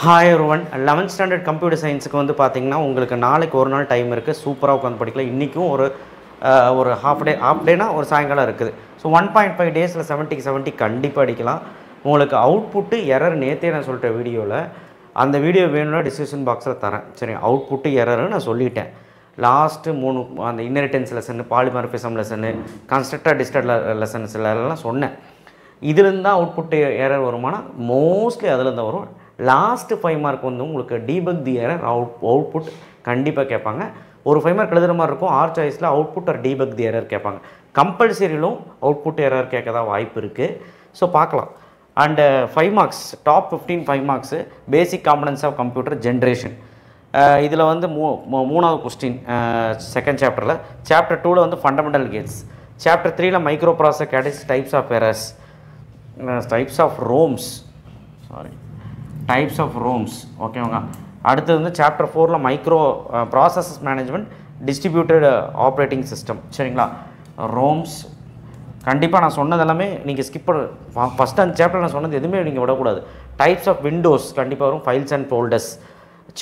Hi everyone 11th standard computer சயின்ஸுக்கு வந்து பார்த்தீங்கன்னா உங்களுக்கு நாளைக்கு ஒரு நாள் டைம் இருக்குது. சூப்பராக உட்காந்து படிக்கலாம். இன்றைக்கும் ஒரு ஹாஃப் டேனா ஒரு சாயங்காலம் இருக்குது. ஸோ 1.5 டேஸில் 70 கண்டிப்பாக அடிக்கலாம். உங்களுக்கு அவுட்புட்டு எரர் நேற்றே நான் சொல்லிட்டேன் வீடியோவில். அந்த வீடியோ வேணும்னா டிஸ்கிரிப்ஷன் பாக்ஸில் தரேன். சரி, அவுட்புட்டு எரர்னு நான் சொல்லிட்டேன். லாஸ்ட்டு 3 அந்த inheritance lesson, polymorphism lesson, constructor destructor லெசன்ஸ்லாம் சொன்னேன். இதுலேருந்து தான் அவுட்புட் எரர் வருமானா மோஸ்ட்லி அதுலேருந்து வரும். லாஸ்ட்டு 5 மார்க் வந்து உங்களுக்கு டீபக் தி எரர் அவுட்புட் கண்டிப்பாக கேட்பாங்க. ஒரு 5 மார்க் எழுதுகிற மாதிரி இருக்கும். ஆர் சாய்ஸில் அவுட்புட் ஒரு டீபக் தி எரர் கேட்பாங்க. கம்பல்சரியிலும் அவுட்புட் எரர் கேட்க தான் வாய்ப்பு இருக்குது. ஸோ பார்க்கலாம். And 5 marks top 15 5 marks basic components of computer generation. இதில் வந்து மூணாவது கொஸ்டின் செகண்ட் சாப்டரில். சாப்டர் 2ல் வந்து ஃபண்டமெண்டல் கேட்ஸ். சாப்டர் 3ல் microprocessor categories, types of errors, types of ROMs ஓகேவாங்க. அடுத்தது வந்து சாப்டர் 4ல் micro processes management, distributed operating system. சரிங்களா, ரோம்ஸ் கண்டிப்பாக நான் சொன்னது எல்லாமே நீங்கள் ஸ்கிப் பண்ண. ஃபஸ்ட் அந்த சாப்டர் நான் சொன்னது எதுவுமே நீங்கள் விடக்கூடாது. டைப்ஸ் ஆஃப் விண்டோஸ் கண்டிப்பாக வரும். Files and folders.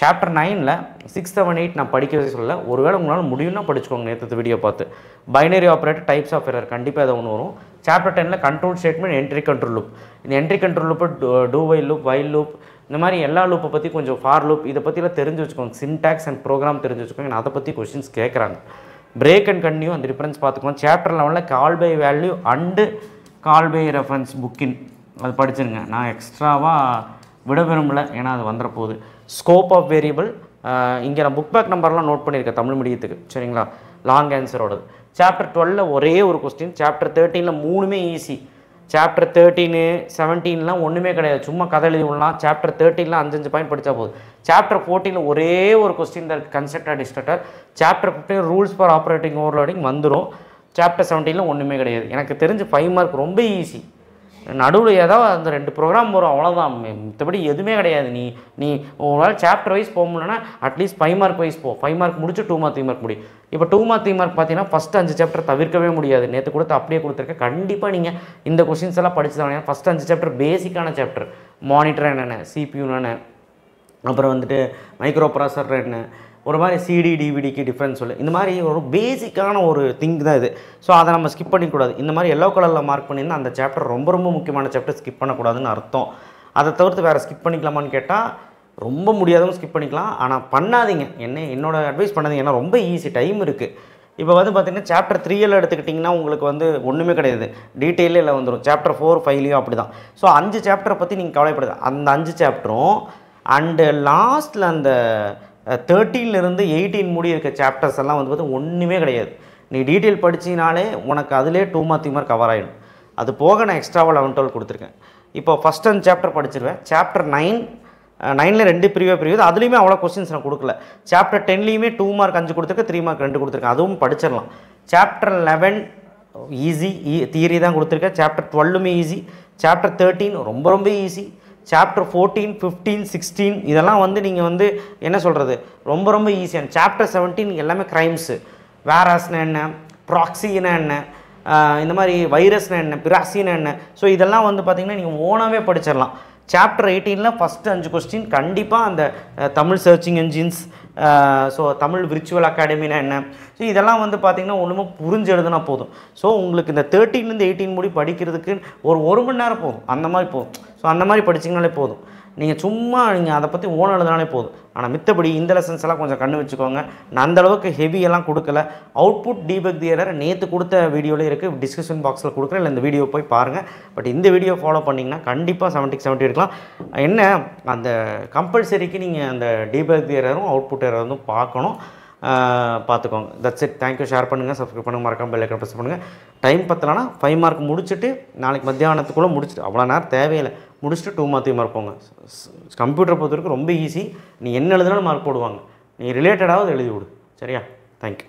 சாப்டர் 9ல் 6, 7, 8 நான் படிக்கவே சொல்ல. ஒருவேளை உங்களால் முடியும்னா படிச்சுக்கோங்க நேற்று வீடியோ பார்த்து. Binary operator, types of error கண்டிப்பாக அதை ஒன்று வரும். சாப்டர் 10ல் control statement, entry control loop. இந்த entry control loop, do while loop, while loop, இந்த மாதிரி எல்லா லூப்பை பற்றி கொஞ்சம் ஃபார் லூப் இதை பற்றிலாம் தெரிஞ்சு வச்சுக்கோங்க. சின்டாக்ஸ் அண்ட் ப்ரோக்ராம் தெரிஞ்சு வச்சுக்கோங்க. நான் அதை பற்றி கொஸ்டின்ஸ் கேட்குறாங்க. பிரேக் அண்ட் கன்டினியூ அந்த டிஃபரன்ஸ் பார்த்துக்கோங்க. சாப்டர் 11ல் call by value and call by reference புக்கின் அது படிச்சுருங்க. நான் எக்ஸ்ட்ராவாக விட விரும்பலை, ஏன்னா அது வந்துட போகுது. ஸ்கோப் ஆஃப் வேரியபிள் இங்கே நான் புக் பேக் நம்பர்லாம் நோட் பண்ணியிருக்கேன் தமிழ் மீடியத்துக்கு. சரிங்களா, லாங் ஆன்சரோடது. சாப்டர் 12ல் ஒரே ஒரு கொஸ்டின். சாப்டர் 13ல் 3மே ஈஸி. சாப்டர் 13, 17லாம் ஒன்றுமே கிடையாது, சும்மா கதை எழுதி விடலாம். சாப்டர் 13ல் 5 பாயிண்ட் படித்தா போதும். சாப்டர் 14ல் ஒரே ஒரு கொஸ்டின் தான் இருக்குது, constructor destructor. Chapter 15 rules for operating overloading வந்துடும். சாப்டர் 17ல் ஒன்றுமே கிடையாது. எனக்கு தெரிஞ்சு 5 மார்க் ரொம்ப ஈஸி. நடுவில் ஏதாவது அந்த 2 ப்ரோக்ராம் வரும், அவ்வளோதான். மற்றபடி எதுவுமே கிடையாது. நீ உங்களால் சாப்டர் வைஸ் போக முடியலன்னா அட்லீஸ்ட் 5 மார்க் வைஸ் போ. 5 மார்க் முடிச்சு 2 மார்க் 3 மார்க் முடி. இப்போ 2 மார்க் 3 மார்க் பார்த்தீங்கன்னா ஃபஸ்ட்டு 5 சாப்டர் தவிர்க்கவே முடியாது. நேற்று கொடுத்து அப்படியே கொடுத்துருக்கேன். கண்டிப்பாக நீங்கள் இந்த கொஸ்டின்ஸ் எல்லாம் படிச்சு தான். ஃபஸ்ட்டு 5 சாப்டர் பேசிக்கான சாப்டர். மானிட்டர் என்னென்ன, சிபியூன்னு என்ன, அப்புறம் வந்துட்டு மைக்ரோ ப்ராசஸர் என்ன, ஒரு மாதிரி சிடி டிவிடிக்கு டிஃப்ரென்ஸ் சொல்லு. இந்த மாதிரி ஒரு பேசிக்கான ஒரு திங் தான் இது. ஸோ அதை நம்ம ஸ்கிப் பண்ணிக்கூடாது. இந்த மாதிரி எல்லோ கலரில் மார்க் பண்ணியிருந்தால் அந்த சாப்டர் ரொம்ப ரொம்ப முக்கியமான சாப்டர், ஸ்கிப் பண்ணக்கூடாதுன்னு அர்த்தம். அதை தவிர்த்து வேறு ஸ்கிப் பண்ணிக்கலாமான்னு கேட்டால் ரொம்ப முடியாதவங்க ஸ்கிப் பண்ணிக்கலாம். ஆனால் பண்ணாதீங்க, என்னோட அட்வைஸ் பண்ணாதீங்க. ஏன்னா ரொம்ப ஈஸி, டைம் இருக்குது. இப்போ வந்து பார்த்திங்கன்னா சாப்டர் 3ல் எடுத்துக்கிட்டிங்கன்னா உங்களுக்கு வந்து ஒன்றுமே கிடையாது, டீட்டெயிலே இல்லை வந்துடும். சாப்டர் 4, 5லையும் அப்படி தான். ஸோ 5 சாப்டரை பற்றி நீங்கள் கவலைப்படுது. அந்த 5 சாப்டரும் அண்டு லாஸ்ட்டில் அந்த 13லேருந்து 18 முடி இருக்க சாப்டர்ஸ் எல்லாம் வந்து பார்த்து ஒன்றுமே கிடையாது. நீ டீட்டெயில் படிச்சினாலே உனக்கு அதிலே 2 மார்க் 3 மார்க் கவர் ஆகிடும். அது போக நான் எக்ஸ்ட்ராவாக 11, 12 கொடுத்துருக்கேன். இப்போ ஃபஸ்ட் 5 சாப்டர் படிச்சிருவேன். சாப்டர் 9ல் 2 பிரிவு அதுலேயுமே அவ்வளோ கொஸ்டின்ஸ் நான் கொடுக்கல. சாப்டர் 10லேயுமே 2 மார்க் 5 கொடுத்துருக்கேன், 3 மார்க் 2 கொடுத்துருக்கேன். அதுவும் படிச்சிடலாம். சாப்டர் 11 ஈஸி, தியரி தான் கொடுத்துருக்கேன். Chapter 12மே easy. சாப்டர் 13 ரொம்ப ரொம்ப ஈஸி. சாப்டர் 14, 15, 16 இதெல்லாம் வந்து நீங்கள் வந்து என்ன சொல்கிறது, ரொம்ப ரொம்ப ஈஸியான. சாப்டர் 17 எல்லாமே க்ரைம்ஸு. வேராஸ்னா என்ன, ப்ராக்ஸினா என்ன, இந்த மாதிரி வைரஸ்னா என்ன, பிராசினா என்ன. ஸோ இதெல்லாம் வந்து பார்த்திங்கன்னா நீங்கள் ஓனாகவே படிச்சிடலாம். சாப்டர் 18ல் ஃபஸ்ட்டு 5 கொஸ்டின் கண்டிப்பாக அந்த Tamil searching engines, so Tamil virtual அகாடமினா என்ன, ஸோ இதெல்லாம் வந்து பார்த்திங்கன்னா ஒன்றுமே புரிஞ்சு எழுதுனா போதும். ஸோ உங்களுக்கு இந்த 13லேருந்து 18 முடி படிக்கிறதுக்கு ஒரு மணி நேரம் போதும், அந்த மாதிரி போதும். ஸோ அந்த மாதிரி படிச்சிங்கனாலே போதும். நீங்கள் அதை பற்றி ஓன் எழுதுனாலே போதும். ஆனால் மித்தபடி இந்த லெசன்ஸ் எல்லாம் கொஞ்சம் கண்ணு வச்சுக்கோங்க. நான் அந்தளவுக்கு ஹெவியெல்லாம் கொடுக்கல. அவுட்புட் டீபக் தி எரர் நேற்று கொடுத்த வீடியோவில் இருக்குது, டிஸ்கிரிப்ஷன் பாக்ஸில் கொடுக்குறேன், இல்லை இந்த வீடியோ போய் பாருங்கள். பட் இந்த வீடியோ ஃபாலோ பண்ணிங்கன்னா கண்டிப்பாக 70 எடுக்கலாம். என்ன அந்த கம்பல்சரிக்கு நீங்கள் அந்த டீபக் தி எரரும் அவுட்புட் எரரும் பார்க்கணும். பார்த்துக்கோங்க. That's it. தேங்க்யூ. ஷேர் பண்ணுங்கள், சப்ஸ்கிரைப் பண்ணுங்கள், மறக்காம பெல் ஐக்கான் ப்ரெஸ் பண்ணுங்கள். டைம் பத்தலைன்னா 5 மார்க் முடிச்சுட்டு நாளைக்கு மத்தியானத்துக்குள்ளே முடிச்சுட்டு, அவ்வளோ நேரம் தேவையில்லை, முடிச்சுட்டு 2 மார்க் 3 மார்க் போங்க. கம்ப்யூட்டரை பொறுத்த வரைக்கும் ரொம்ப ஈஸி. நீ என்ன எழுதுனாலும் மார்க் போடுவாங்க. நீ ரிலேட்டடாவது எழுதி விடு. சரியா? தேங்க்யூ.